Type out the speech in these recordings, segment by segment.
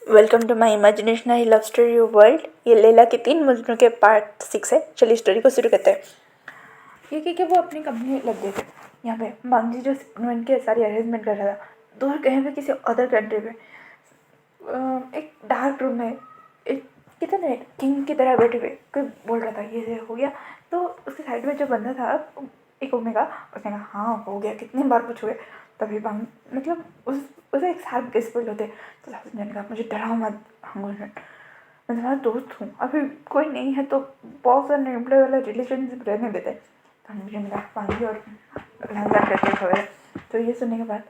Welcome to my imaginationary love story world. ये लैला के 3 मजनू के पार्ट 6 है। चलिए स्टोरी को शुरू करते हैं। ये कि वो अपनी कंपनी लग गए थे। यहाँ पे मांगजी जो उनके सारी अरेंजमेंट कर रहा था दूर कहीं पे किसी अदर कंट्री में एक डार्क रूम में एक कितने किंग की तरह बैठे हुए कोई बोल रहा था ये हो गया। तो उसके साइड में जो बंदा था एक ओमेगा, उसने कहा हाँ हो गया, कितनी बार पूछोगे। तभी मतलब उसे एक साल के स्पॉइल होते। तो ने कहा मुझे डराओ मत हंगुल, मैं तुम्हारा दोस्त हूँ, अभी कोई नहीं है तो बहुत सारे एम्प्लॉय वाला रिलेशनशिप रहने देते हैं। तो मुझे मेरा पानी और लहंगा करके खबर। तो ये सुनने के बाद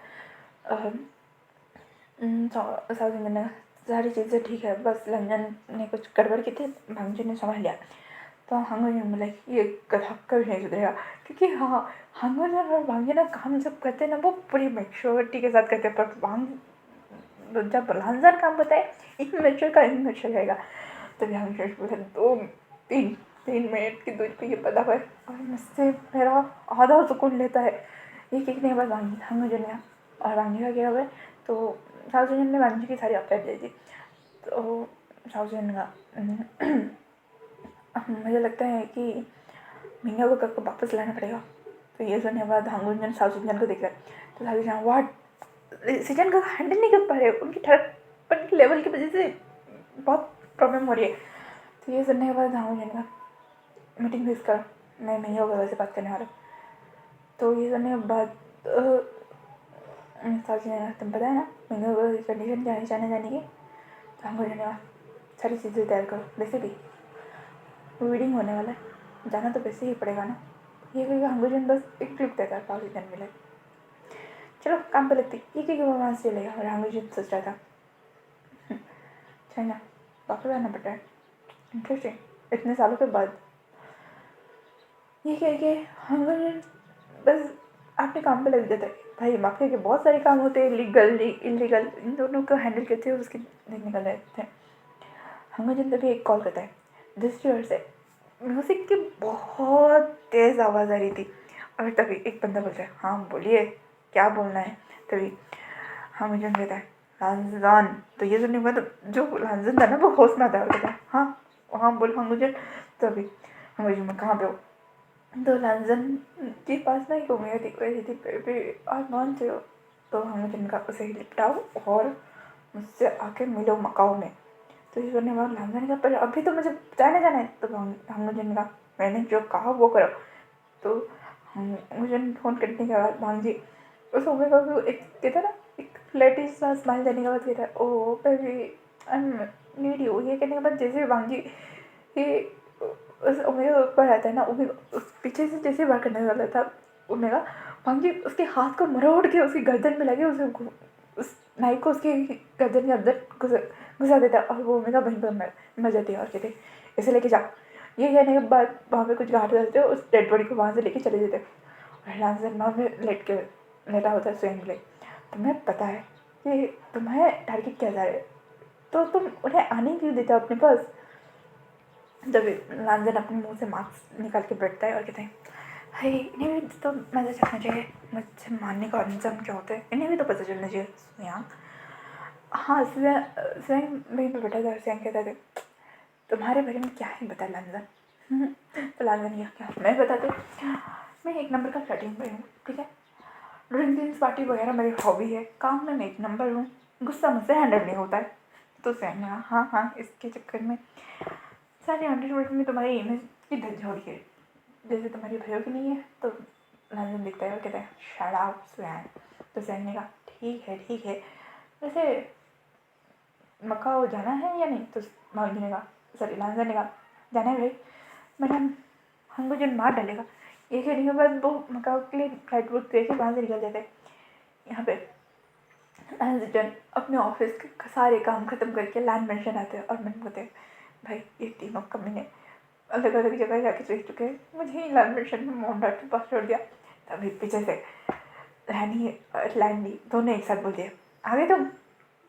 साउथ इंडियन ने सारी चीज़ें ठीक है, बस लंदन ने कुछ गड़बड़ की थी, भांजी ने संभाल लिया। तो हांगोजन बोला ये कथा कभी नहीं सुधरेगा, क्योंकि हाँ हांगोजन और भांजी ना काम जब करते हैं ना वो पूरी मैच्योरिटी के साथ करते हैं, पर भांग जब लांजन काम होता है इमेच्योर का इमेच्योर रहेगा। तभी हांगोजन बोला 2-3 मिनट की दूरी पे ये पता है और मुझसे मेरा आधा सुकून लेता है। ये कितने के बाद हांगोजन गया और भांजी का क्या हुआ। तो साउथ इंडियन ने भांजी की सारी अपडेट दी थी। तो साउथ इंडियन का मुझे लगता है कि मीना को कब वापस लाना पड़ेगा। तो ये सुनने के बाद हांगुंजन साउथ इंडियन को देख रहा है। तो साउथ इंडियन वाट सीजन को हैंडल नहीं कर पा रहे, उनकी ठड़कपन की लेवल की वजह से बहुत प्रॉब्लम हो रही है। तो ये सुनने के बाद हांगुंजन का मीटिंग फिक्स कर, मैं मीना को वैसे बात करने वाला। तो ये सुनने के बाद साउथ इंडियन तुम पता है ना मीना को कंडीशन क्या है जाने की। तो हांगुंजन का सारी चीज़ें तैयार करो, वैसे भी रीडिंग होने वाला है, जाना तो वैसे ही पड़ेगा ना। ये कहेगा हांगोजन बस एक क्लिप देता है 5 दिन मिले, चलो काम पे लगती। ये कहेगा वो वहाँ से चलेगा और हांगोजन सोच रहा था चाइना वापस आना पड़ रहा है, इंटरेस्टिंग इतने सालों के बाद। ये कह के हांगोजन बस अपने काम पे लग जाता है। भाई माफिया के बहुत सारे काम होते हैं, लीगल इलीगल, इन दोनों को हैंडल करते हुए उसके दिन निकल रहे थे। हांगोजन तभी एक कॉल करता है डिस्ट्रीब्यूटर से। म्यूज़िक की बहुत तेज़ आवाज़ आ रही थी और तभी एक बंदा बोलता है हाँ बोलिए क्या बोलना है। तभी हांगोजन कहता है लांजन। तो ये सुनने के बाद जो लांजन था ना वो होश में आता है और कहता है हाँ बोल हांगोजन। तभी हांगोजन में कहाँ पे हो। तो लांजन के पास ना एक उम्मीद थी वैसी थी बेबी आज मान चलो। तो हांगोजन का उसे लिपटाओ और मुझसे आके मिलो मकाओ में। तो ये करने के बाद लांजन का पर अभी तो मुझे जाना है। तो हांगोजन का मैंने जो कहा वो करो। तो हांगोजन फोन करने के बाद भांजी उस ओमेगा को एक कहता है ना एक फ्लैटी सा स्माइल देने के बाद कहता है oh baby I am need you. ये कहने के बाद जैसे भांजी ये उस ओमेगा के ऊपर आता है ना, ओमेगा उस पीछे से जैसे बात करने वाला था ओमेगा, भांजी उसके हाथ को मरोड़ के उसकी गर्दन में लगे उसे उस नाइफ को उसके गर्दन के अंदर घुसा देता है और वो ओमेगा वहीं पर मर जाती है और कहते इसे लेके जाओ। ये कहने के बाद वहाँ पे कुछ घाट डालते हो, उस डेड बॉडी को वहाँ से लेके चले जाते और लांजन वहाँ पे लेटा होता है स्वयं के लिए। तुम्हें पता है कि तुम्हें टारगेट क्या जा रहा है, तो तुम उन्हें आने क्यों देते हो अपने पास। जब लांजन अपने मुंह से मास्क निकाल के बैठता है और कहते हैं भाई इन्हें भी तो मज़ा चलना चाहिए, मुझे मारने का अंजाम क्या होता है इन्हें भी तो पता चलना चाहिए। यहाँ हाँ स्वयं वहीं पर बैठा था। स्वयं कहता था तुम्हारे बारे में क्या है बता लांजन। तो लांजन क्या मैं बताती, मैं एक नंबर का फ्लर्टिंग पे हूँ, ठीक है, ड्रिंक्स पार्टी वगैरह मेरी हॉबी है, काम में मैं एक नंबर हूँ, गुस्सा मुझसे हैंडल नहीं होता है। तो स्वयं हाँ इसके चक्कर में सारे 100 में तुम्हारी इमेज की धज्जी हो रही है, जैसे तुम्हारी भयो की नहीं है। तो लांजन दिखता है और कहता है शट अप स्वयं। तो स्वयं ने कहा ठीक है वैसे मकाओ जाना है या नहीं। तो भाभी ने कहा सॉरी लांजन ने कहा जाना है भाई, मैडम हांगोजन मार डालेगा। ये कहने के बाद वो मकाओ के लिए फ्लाइट बुक करके वहाँ से निकल जाते हैं। यहाँ पे लांजन अपने ऑफिस के सारे काम खत्म करके लैंड मेंशन आते हैं और मैंने बोलते हैं भाई ये तीनों कमीने अलग अलग जगह जाके चल चुके हैं, मुझे ही लैंड मेंशन में मोहन के पास छोड़ दिया। तभी पीछे से रैनी लैंडी दोनों एक साथ बोल दिए आगे तुम।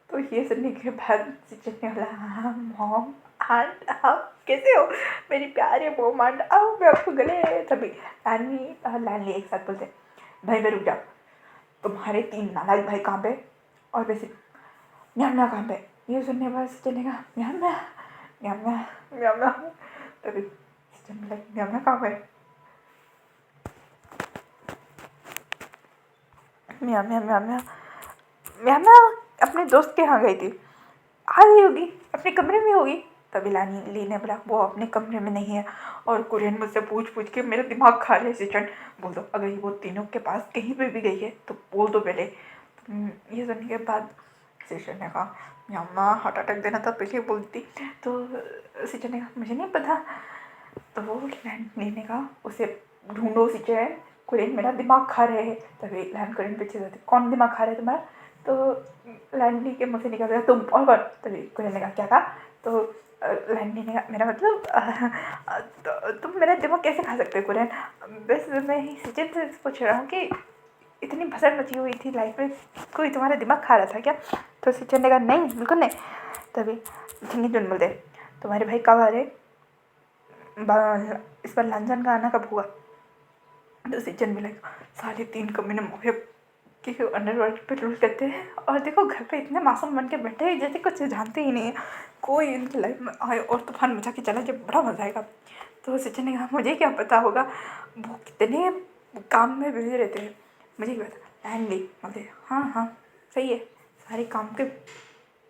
तो ये सुनने के बाद चिचकने वाला हाँ मॉम आंट आप कैसे हो मेरी प्यारे मॉम आंट आओ मैं आपको गले। तभी लैनी और लैनली एक साथ बोलते भाई मैं रुक जाओ, तुम्हारे 3 नालायक भाई कहाँ पे और वैसे न्यान्या कहाँ पे। ये सुनने के बाद सचिन ने कहा ma'am ma'am ma'am ma'am ma'am ma'am. तभी सचिन बोला म्याम म्याम कहाँ गए? Ma'am ma'am ma'am ma'am ma'am ma'am अपने दोस्त के यहाँ गई थी, आ रही होगी, अपने कमरे में होगी। तभी ली ने बोला वो अपने कमरे में नहीं है। और कुरियन मुझसे पूछ के मेरा दिमाग खा रहे सिचन। बोल दो अगर वो तीनों के पास कहीं पे भी गई है तो बोल दो पहले। ये सुनने के बाद सिचन ने कहा अम्मा हार्ट अटैक देना था पहले बोलती। तो सिचन ने कहा मुझे नहीं पता। तो ली ने कहा उसे ढूंढो सिचन, कुरियन मेरा दिमाग खा रहे हैं। तभी लैंड कुरियन पीछे जाती कौन दिमाग खा रहे तुम्हारा? तो लैंडी के मुँह से निकल गया तुम और कौन? तभी कुरियन ने कहा क्या कहा? तो लैंडी ने कहा मेरा मतलब तुम मेरा दिमाग कैसे खा सकते हो कुरियन? बस मैं ही सिचन से पूछ रहा हूँ कि इतनी भसड़ मची हुई थी लाइफ में, कोई तुम्हारा दिमाग खा रहा था क्या? तो सिचन ने कहा नहीं बिल्कुल नहीं। तभी झिंगी जुन बोलते तुम्हारे भाई कब आ रहे? इस बार लंदन का आना कब हुआ? तो सिचन भी लगा 3.5 कमरे मोहे कि अंडरवर्ल्ड पे रूल करते हैं और देखो घर पे इतने मासूम बन के बैठे हैं जैसे कुछ जानते ही नहीं है। कोई इनकी लाइफ में आए और तूफान मचा के चला जाए, बड़ा मजा आएगा। तो सचिन ने कहा मुझे क्या पता होगा, वो कितने काम में बिजी रहते हैं, मुझे क्या पता। एंडी बोलते हाँ हाँ सही है, सारे काम के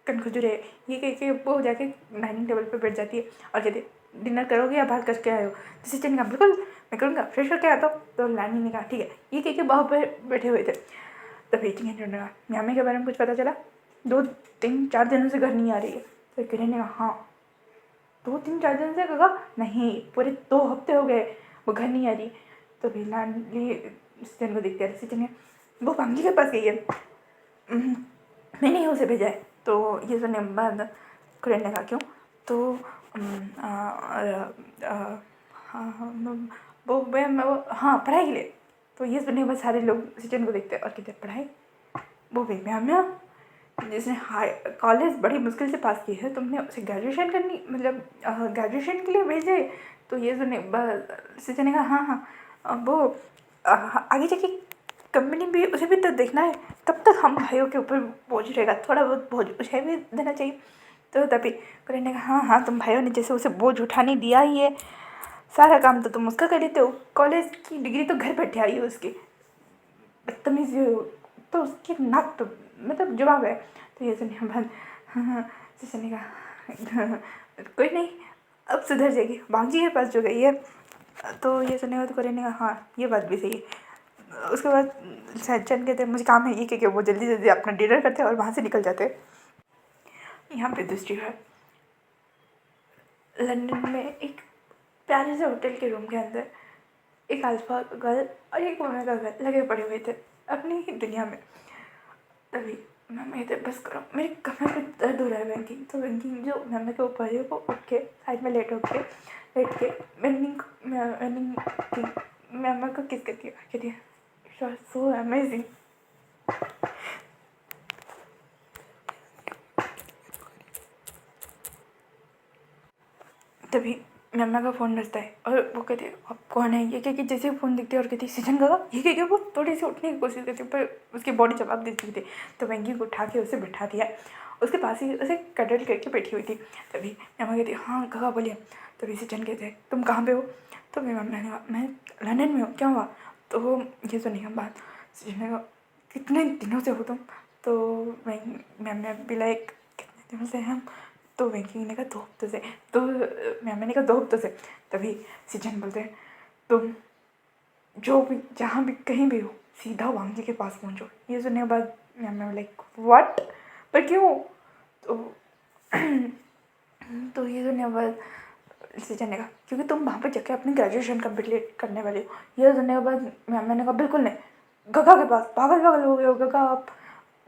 कनखजुरे ये कह के वो जाके डाइनिंग टेबल पे बैठ जाती है और कहती डिनर करोगे या बाहर करके आए हो? तो सचिन ने कहा बिल्कुल मैं करूँगा, फ्रेश होकर आता हूँ। तो लैनी ने कहा ठीक है, ये कह के बाहर पे बैठे हुए थे। तभी चिकन ने कहा म्यामी के बारे में कुछ पता चला? 2-3-4 दिनों से घर नहीं आ रही है। तो किरण ने कहा हाँ 2-3-4 दिन से? कहा नहीं पूरे 2 हफ्ते हो गए वो घर नहीं आ रही। तो भी लाडली सिचन को देखते रहे। सिचन ने वो भांगी के पास गई है, मैंने उसे भेजा है। तो ये सुनने के बाद किरण ने कहा क्यों? तो वो हाँ पढ़ाई के लिए। तो ये सुनने के बाद सारे लोग सिचन को देखते और कहते पढ़ाई? वो भी मैम जिसने हाई कॉलेज बड़ी मुश्किल से पास की है, तुमने उसे ग्रेजुएशन करनी मतलब ग्रेजुएशन के लिए भेजे? तो ये सुनने सिचन ने कहा हाँ हाँ वो आगे जाके कंपनी भी उसे भी तो देखना है, तब तक हम भाइयों के ऊपर बोझ रहेगा, थोड़ा बहुत बोझ उसे भी देना चाहिए। तो तभी करण ने कहा हाँ हाँ तुम भाइयों ने जैसे उसे बोझ उठाने दिया ही है, सारा काम तो तुम उसका कर लेते हो, कॉलेज की डिग्री तो घर बैठे आई है उसकी, बदतमीज़ी तो उसकी नाक तो मतलब जवाब है। तो ये सुनिए बाद हाँ जैसे ने कहा कोई नहीं अब सुधर जाएगी, भांजी के पास जो गई है। तो ये सुनने के बाद करण ने कहा हाँ ये बात भी सही है। उसके बाद सचिन कहते मुझे काम है, ये कह के वो जल्दी जल्दी अपना डिनर करते हैं और वहाँ से निकल जाते हैं। यहाँ पे दूसरी बार लंदन में एक प्यारे से होटल के रूम के अंदर एक अल्फा गर्ल और एक ओमेगा गर्ल लगे पड़े हुए थे अपनी ही दुनिया में। तभी मैम कहते बस करो मेरे कमर में दर्द हो रहा है बैंकिंग। तो बैंकिंग जो मैम के ऊपर है वो उठ के साइड में लेट के बैंकिंग मैम को किस करती है, कहती है यू आर सो अमेजिंग। तभी मम्मा का फ़ोन बजता है और वो कहती है आप कौन है? ये कह के जैसे फ़ोन दिखते और कहती सिजन का ये कह के वो थोड़ी सी उठने की कोशिश करती पर उसकी बॉडी जवाब देती थी। तो बैंकी को उठा के उसे बिठा दिया, उसके पास ही उसे कडल करके बैठी हुई थी। तभी मम्मा कहती हाँ कहा बोलिए। तभी सिजन कहते हैं तुम कहाँ पे हो? तो मेरी मम्मा ने कहा मैं लंदन में हूँ, क्या हुआ? तो ये सुनी हम बात, सिजन ने कहा कितने दिनों से हो तुम? तो मैम ने भी लाइक कितने दिनों से हम? तो बैंकिंग ने कहा 2 हफ्तों से। तो मैम ने कहा 2 हफ्तों से। तभी सिजन बोलते हैं तुम जो भी जहाँ भी कहीं भी हो सीधा वांगी के पास पहुँचो। ये सुनने के बाद मैम लाइक व्हाट, पर क्यों? तो तो ये सुनने के बाद सिजन ने कहा क्योंकि तुम वहाँ पर जाके अपनी ग्रेजुएशन कंप्लीट करने वाले हो। ये सुनने के बाद मैम ने कहा बिल्कुल नहीं, गगा के पास, पागल हो गए हो गगा आप,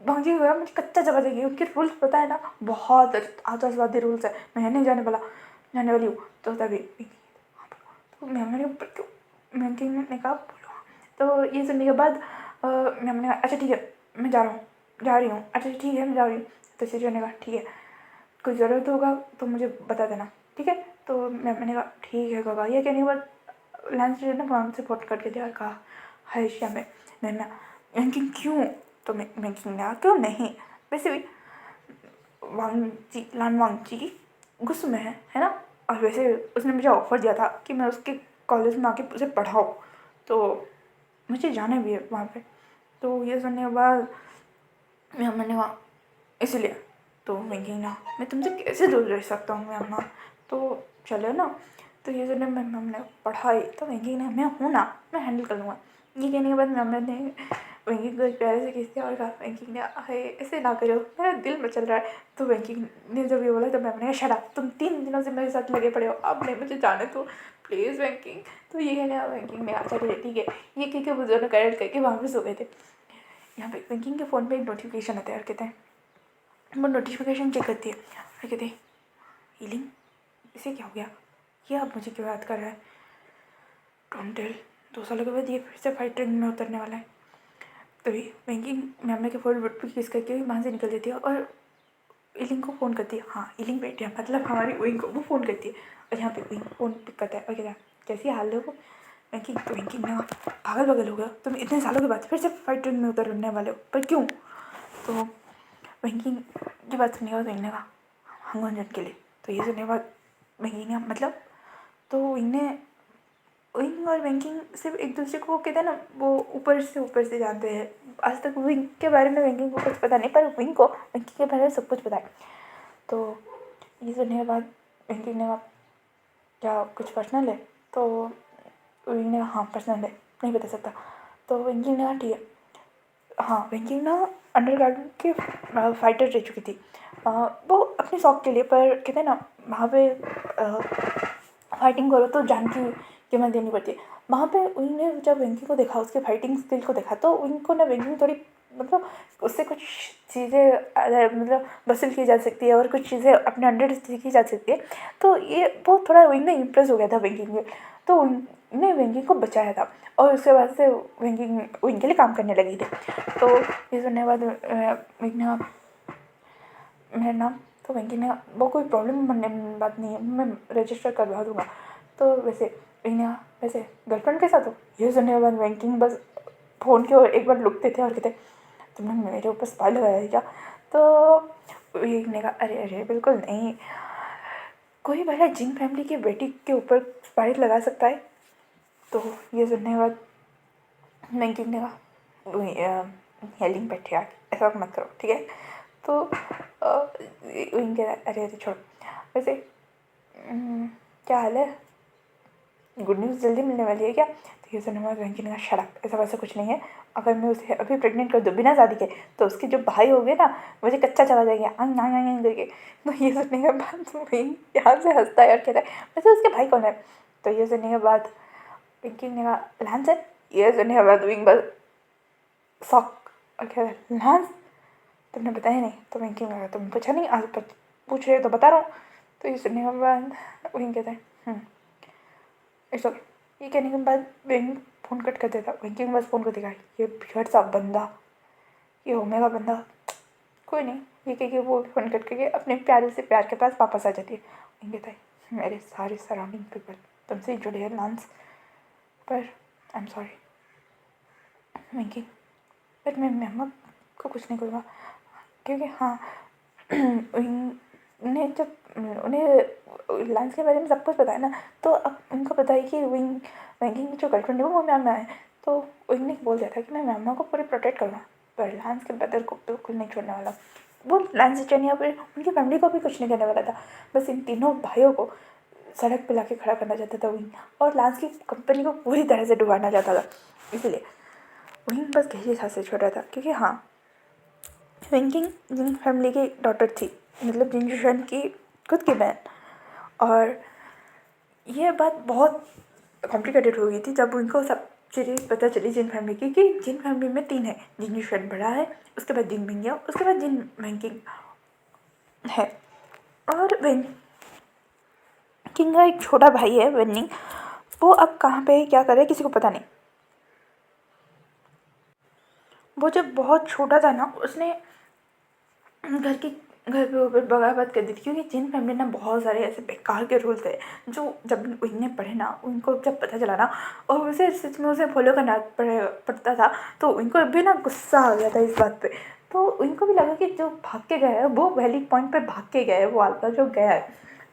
भांजी हुआ मुझे कच्चा जगह देगी, उनके रूल्स पता है ना, बहुत आतंकवादी रूल्स है, मैं नहीं जाने वाली हूँ। तो तभी तो मैम ने क्यों मैम ने कहा बोलो। तो ये सुनने के बाद मैम ने कहा अच्छा ठीक है मैं जा रही हूँ अच्छा ठीक है मैं जा रही हूँ। तो सिजन ने कहा ठीक है कोई ज़रूरत होगा तो मुझे बता देना, ठीक है? तो मैंने कहा ठीक है गगा। ये कहने के बाद लंच ने फोन से फोन करके दिया और कहा हाय श्याम मैं बैंकिंग क्यों? तो मैं बैंकिंग ने कहा क्यों नहीं, वैसे भी वांगची लान वांगची गुस्से में है ना। और वैसे उसने मुझे ऑफ़र दिया था कि मैं उसके कॉलेज में आके उसे पढ़ाऊँ, तो मुझे जाना भी है वहाँ पे। तो ये सुनने के बाद मैंने कहा इसलिए तो मैं कही ना मैं तुमसे कैसे दूर रह सकता हूँ मैं अम्मा, तो चलो ना। तो ये सुनने मैं हमने पढ़ाई तो मैं कही ना मैं हूँ ना, मैं हैंडल कर लूँगा। ये कहने के बाद मम्मी ने वेंकी को एक प्यारे से किस दिया और कहा वेंकी ने अरे ऐसे ना करो मेरा दिल मचल रहा है। तो वेंकी ने जब ये बोला तो मैम ने कहा शट अप, तुम 3 दिनों से मेरे साथ लगे पड़े हो, अब नहीं मुझे जाने दो प्लीज़ वेंकी। तो ये कहने वेंकी ने अच्छा ठीक है ये कह के वो दोनों करेक्ट करके वहाँ पर सो गए थे। यहाँ पे वेंकी के फ़ोन पर एक नोटिफिकेशन आता है और कहते हैं वो नोटिफिकेशन चेक करती है और कहते हैं हीलिंग इसे क्या हो गया, ये अब मुझे क्यों याद कर रहा है। डोंट टेल 2 सालों के बाद ये फिर से फाइट रिंग में उतरने वाला है। तभी वेंकी मम्मी के फोन पर किस करके वहाँ से निकल देती है और इलिंग को फ़ोन करती है। हाँ इलिंग बैठी है मतलब हमारी विंग को वो फ़ोन करती है और यहाँ पे विंग फ़ोन पिक करता है और कहता है कैसी हाल है वो। वेंकी तो वेंकी ना पागल बगल हो गया, तुम इतने सालों के बाद फिर से फाइट रिंग में उतरने वाले हो पर क्यों। तो वेंकी की बात सुनने के बाद विंग ने कहा हंगोंजन के लिए। तो ये सुनने के बाद वेंकी ने मतलब तो विंग और वेंकिंग सिर्फ एक दूसरे को कहते हैं ना वो ऊपर से जानते हैं। आज तक विंग के बारे में वेंकिंग को कुछ पता नहीं पर विंग को वेंकिंग के बारे में सब कुछ पता है। तो ये सुनने के बाद वेंकिंग ने कहा क्या कुछ पर्सनल है। तो विंग ने कहा हाँ पर्सनल है नहीं बता सकता। तो वेंकिंग ने कहा ठीक है। हाँ वेंकिंग ना अंडरगार्ड के फाइटर रह चुकी थी। वो अपने शौक के लिए पर कहते हैं ना वहाँ पे फाइटिंग करो तो जान की कीमत देनी पड़ती है। वहाँ पे उन्होंने जब वेंकी को देखा उसके फाइटिंग स्किल को देखा तो उनको ना वेंकी में थोड़ी मतलब उससे कुछ चीज़ें मतलब वसूल की जा सकती है और कुछ चीज़ें अपने अंडर सीखी जा सकती है। तो ये वो थोड़ा विंग में इम्प्रेस हो गया था वेंकी में, तो उन्होंने वेंकी को बचाया था और उसके बाद से वेंकी विंग के लिए काम करने लगी थी। तो ये सुनने के बाद विंग ने मेरा नाम तो वेंकी ने वो कोई प्रॉब्लम बनने बात नहीं है मैं रजिस्टर करवा दूँगा। तो वैसे वैसे गर्लफ्रेंड के साथ हो। ये सुनने के बाद वेंकी बस फ़ोन की ओर एक बार लुकते थे और कहते तुमने मेरे ऊपर स्पाई लगाया है क्या। तो वेंकी ने कहा अरे अरे बिल्कुल नहीं, कोई भला जिन फैमिली की बेटी के ऊपर स्पाई लगा सकता है। तो ये सुनने के बाद वेंकी ने कहा हेलिंग बैठे यार ऐसा मत करो ठीक है। तो विंग कह अरे अरे छोड़ो वैसे क्या हाल है, गुड न्यूज़ जल्दी मिलने वाली है क्या। तो ये सुनने में वेंकी ने कहा शट अप ऐसा वैसा कुछ नहीं है, अगर मैं उसे अभी प्रेग्नेंट कर दूँ बिना शादी के तो उसके जो भाई हो गए ना मुझे कच्चा चला जाएंगे आंग आंग आंग करके। तो ये सुनने के बाद विंग यहाँ से हंसता है और कहता है वैसे उसके भाई कौन है। तो ये सुनने के बाद विंकी ने कहा लांस है। ये सुनने के बाद विंग बस शॉक और कहता है लांस तुमने बताया नहीं। तो विंकी ने कहा तुम पूछा नहीं आज पूछ रहे हो तो बता रहा हूँ। तो ये सुनने के बाद विंग कहता है इट्स ओके। ये कहने के बाद विंग फ़ोन कट कर देता। विंकी के पास फ़ोन को देखा ये बिगड़ सा बंदा ये ओमेगा बंदा कोई नहीं। ये कह के वो फ़ोन कट करके अपने प्यारे से प्यार के पास वापस आ जाती है। विंग कहता है मेरे सारे सराउंडिंग पीपल तुमसे ही जुड़े हैं लांस पर I am sorry Winky but मैं मम्मा को कुछ नहीं करूँगा क्योंकि हाँ उन्हें जब उन्हें लांस के बारे में सब कुछ पता है ना तो अब उनको पता है कि विंकी की जो गर्लफ्रेंड है वो मैम है। तो विंग ने बोल दिया था कि मैं मैमा को पूरे प्रोटेक्ट करूँगा पर लांस के ब्रदर को बिल्कुल नहीं छोड़ने वाला। वो लांस चैनिया पर उनकी फैमिली को भी कुछ नहीं करने वाला था, बस इन तीनों भाइयों को सड़क पे लाके खड़ा करना चाहता था विंग और लांस की कंपनी को पूरी तरह से डुबाना चाहता था। इसलिए विंग बस गहरी सांस से छोड़ रहा था क्योंकि हाँ विंकिंग जिन फैमिली की डॉटर थी मतलब जिन की खुद की बहन। और ये बात बहुत कॉम्प्लिकेटेड हो गई थी जब उनको सब चीज़ें पता चली जिन फैमिली की कि जिन फैमिली में 3 है, जिन बड़ा है उसके बाद जिन मिंगिया उसके बाद जिन वैंकिंग है और वैंकिंग का एक छोटा भाई है वेनिंग, वो अब कहाँ पे क्या कर रहा है किसी को पता नहीं। वो जब बहुत छोटा था ना उसने घर पे ऊपर बगावत कर दी थी क्योंकि जिन फैमिली ना बहुत सारे ऐसे बेकार के रूल थे जो जब उन्हें पढ़े ना उनको जब पता चला ना और उसे सच में उसे फॉलो करना पड़ता था तो उनको भी ना गुस्सा आ गया था इस बात पे। तो उनको भी लगा कि जो भाग के गया है वो वैली पॉइंट पर भाग के गया है, वो अल्फा जो गया है,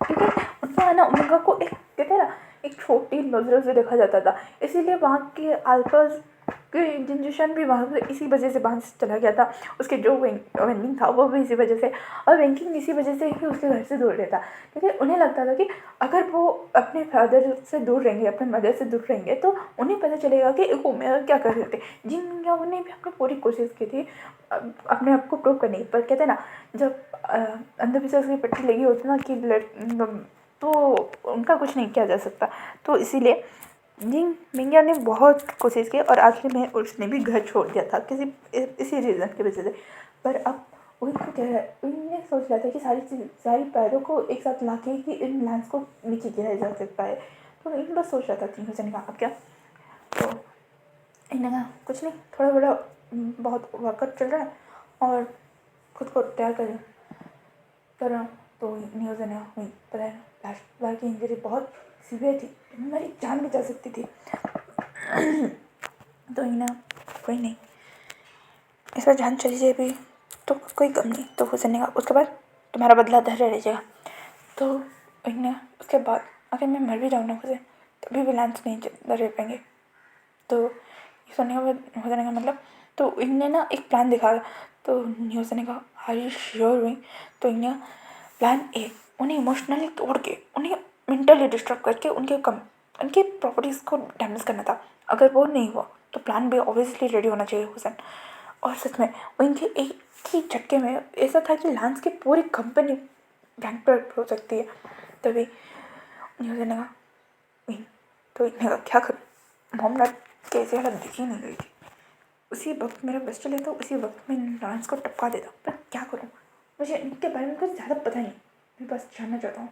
ठीक है। उनका है ना, ओमेगा को एक कहते हैं ना एक छोटी नज़रों से देखा जाता था, इसीलिए वहाँ के अल्फा के जनरेशन भी वहाँ से इसी वजह से वहाँ से चला गया था। उसके जो वेंकिंग था वो भी इसी वजह से, और वेंकिंग इसी वजह से ही उसके घर से दूर रहता, क्योंकि उन्हें लगता था कि अगर वो अपने फादर से दूर रहेंगे, अपने मदर से दूर रहेंगे, तो उन्हें पता चलेगा कि एक ओमेगा क्या कर सकते। जिन या उन्हें भी अपनी पूरी कोशिश की थी अपने आप को प्रूव करने की, पर कहते हैं ना जब अंधविश्वास की पट्टी लगी होती ना कि तो उनका कुछ नहीं किया जा सकता। तो इसीलिए जिन मिंगिया ने बहुत कोशिश की और आखिर में उसने भी घर छोड़ दिया था इसी रीज़न की वजह से। पर अब उनको क्या है, उन्हें सोच रहा था कि सारी पैरों को एक साथ ला के ही इन लैंड्स को नीचे गिराया जा सकता है। तो इन बस सोच रहा था 3 का अब क्या। तो इन्हें कहा कुछ नहीं, थोड़ा बड़ा बहुत वर्कआउट चल रहा है और खुद को तैयार कर रहा हूँ। तो न्यूज़ ने हुई पता है लास्ट की इंजरी बहुत सीवियर थी, मेरी जान भी जा सकती थी। तो इन्हें कोई नहीं, इस बार जान चली जाए भी तो कोई गम नहीं, तो हो जाएगा, उसके बाद तुम्हारा बदला धैर्य रह जाएगा। तो इन्हें उसके बाद अगर मैं मर भी जाऊँ ना खुद तभी भी लांस नहीं रह पाएंगे। तो सोने हो जाने का मतलब, तो इन्हें ना एक प्लान दिखा। तो न्यूज़ ने कहा आर यू श्योर हुई। तो इन्हें प्लान ए, उन्हें इमोशनली तोड़ के उन्हें मेंटली डिस्टर्ब करके उनके प्रॉपर्टीज़ को डैमेज करना था। अगर वो नहीं हुआ तो प्लान बी ऑब्वियसली रेडी होना चाहिए हुसैन। और सच में उनके एक ही झटके में ऐसा था कि लांस की पूरी कंपनी बैंकरप्ट हो सकती है। तभी न्यूज़ ने कहा तो इन्हें कहा क्या करूँ, मोहम्मद कैसे हालत दिखी नहीं गई थी। उसी वक्त मेरा बस चले तो उसी वक्त मैं लांस को टपका देता, पर क्या करूँ, मुझे इनके बारे में कुछ ज़्यादा पता नहीं। मैं बस जानना चाहता हूँ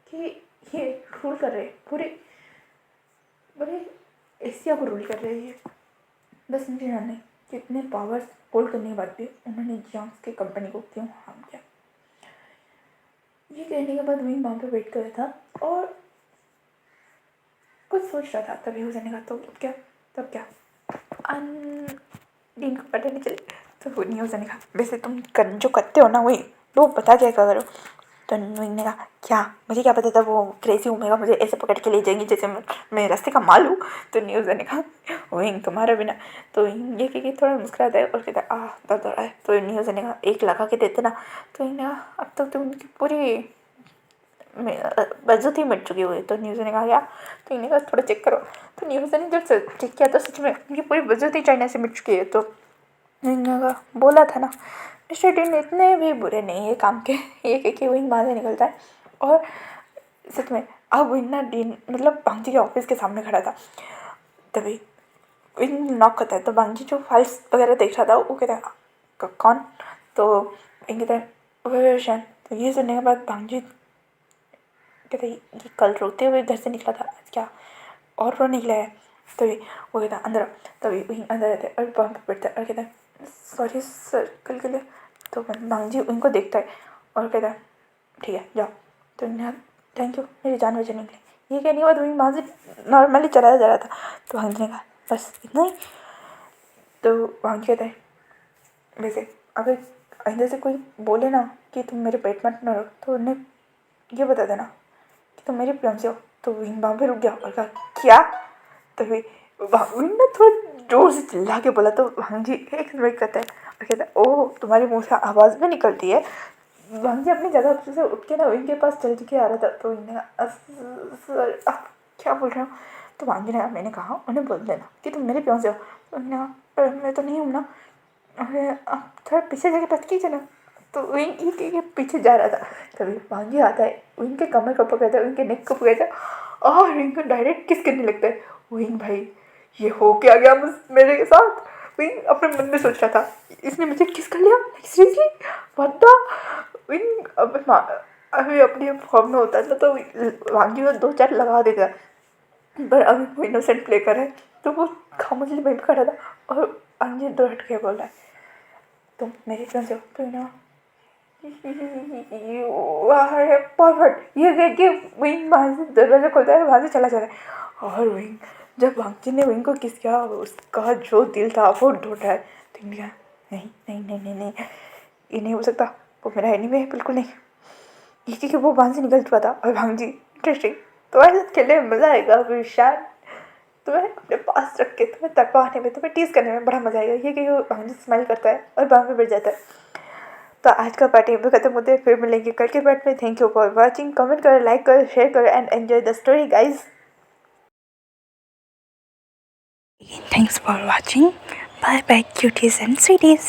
कि ये रूल कर रहे पूरे एशिया को रूल कर रहे हैं। बस मुझे जानना है कि इतने पावर्स होल्ड करने के बाद भी उन्होंने जियांग्स की कंपनी को क्यों हार्म किया। ये कहने के बाद वहीं वहाँ पे वेट कर रहा था और कुछ सोच रहा था। तभी हो जाने का तो तब क्या दिन को पता नहीं चले। तो वो नहीं हो जाने का, वैसे तुम जो करते हो ना वही वो बता क्या करो। तो ने कहा क्या, मुझे क्या पता था वो क्रेजी ओमेगा मुझे ऐसे पकड़ के ले जाएंगी जैसे मैं रास्ते का माल हूँ। तो न्यूज़ ने कहा वही तुम्हारा बिना। तो ये कि थोड़ा मुस्कुराता है और कहता है दर्द हो रहा है। तो न्यूज़ ने कहा एक लगा के देते ना। तो इन्हें अब तक तो उनकी पूरी बेइज्जती मिट चुकी हुई। तो न्यूज़ ने कहा क्या। तो इन्हें कहा थोड़ा चेक करो। तो न्यूज़ ने जब चेक किया तो सच में उनकी पूरी बेइज्जती चाइना से मिट चुकी है। तो इन्हें कहा बोला था ना मिस्टर डीन इतने भी बुरे नहीं है काम के, ये कि विंग वहाँ से निकलता है। और सच में अब विंग ना डीन मतलब बांगजी के ऑफिस के सामने खड़ा था। तभी विंग नॉक करता है। तो बांगजी जो फाइल्स वगैरह देख रहा था वो कहता है कौन। तो विंग कहता है विवेशन। तो ये सुनने के बाद बांगजी कहता है ये कल रोते हुए घर से निकला था, आज क्या और वो निकला है। तभी वो कहता है अंदर। तभी विंग अंदर रहता है और वहाँ पर बैठता है और कहता है सॉरी सर कल के लिए। तो बांगजी उनको देखता है और कहता है ठीक है जाओ। तो थैंक यू मेरी जान बचाने के लिए। ये कहने के बाद वहीं वहाँ से नॉर्मली चलाया जा रहा था। तो बांगजी ने कहा बस इतना ही। तो बांगजी कहता है वैसे अगर आइंदा से कोई बोले ना कि तुम मेरे पेट मत न रहो तो उन्हें ये बता देना कि तुम मेरे प्यार से हो। तो विंग वहाँ पे रुक गया और कहा क्या। तभी विंग ने थोड़ा जोर से चिल्ला के बोला। तो भांजी एक मिनट कहता है और कहता है ओह तुम्हारे मुँह से आवाज़ भी निकलती है। भांजी अपनी जगह से उठ के ना विंग के पास चल के आ रहा था। तो विंग ने सर आप क्या बोल रहे हो। तो भांजी ने मैंने कहा उन्हें बोल देना कि तुम मेरे प्यार से हो। तो उन्होंने कहा मैं तो नहीं हूँ ना। अरे आप थोड़ा पीछे जाके बात कीजिए ना। तो विंग के पीछे जा रहा था। तभी भांजी आता है विंग के कमर को पकड़ता है, विंग के नेक को पकड़ता है और विंग को डायरेक्ट किस करने लगता है। विंग भाई ये हो क्या गया मेरे साथ। विंग अपने मन में सोच रहा था इसने मुझे किस कर लिया सीरियसली व्हाट द। विंग अभी अपनी फॉर्म में होता है ना तो भांजी को 2-4 लगा देता। पर अभी वो इनोसेंट प्ले कर रहा है तो वो खामोशी वहीं पे खड़ा था और भांजी 2 हट के बोल रहा है तुम मेरे फ्रेंड से हो। तो ना परफेक्ट ये कह के विंग वहाँ से दरवाज़ा खोलता है वहाँ से चला जाता है। और विंग जब भांगची ने विंग को किस किया उसका जो दिल था वो ढोटा है। ठीक है नहीं नहीं नहीं नहीं नहीं, ये नहीं हो सकता, वो मेरा एनिमी है, बिल्कुल नहीं। ये क्योंकि वो भांग से निकल चुका था। और भांग जी इंटरेस्टिंग, तुम्हारे साथ खेलने में मज़ा आएगा विशाल, तुम्हें अपने पास रख के तुम्हें तड़पाने में, तुम्हें टीज़ करने में बड़ा मज़ा आएगा। ये कि वो भांग जी स्माइल करता है और बांह में बढ़ जाता है। तो आज का पार्टी यहाँ पे खत्म होते हैं, फिर मिलेंगे कल के पार्ट में। Thank you for watching, comment करो, लाइक करो, शेयर करो and enjoy the story guys. Thanks for watching. Bye bye cuties and sweeties.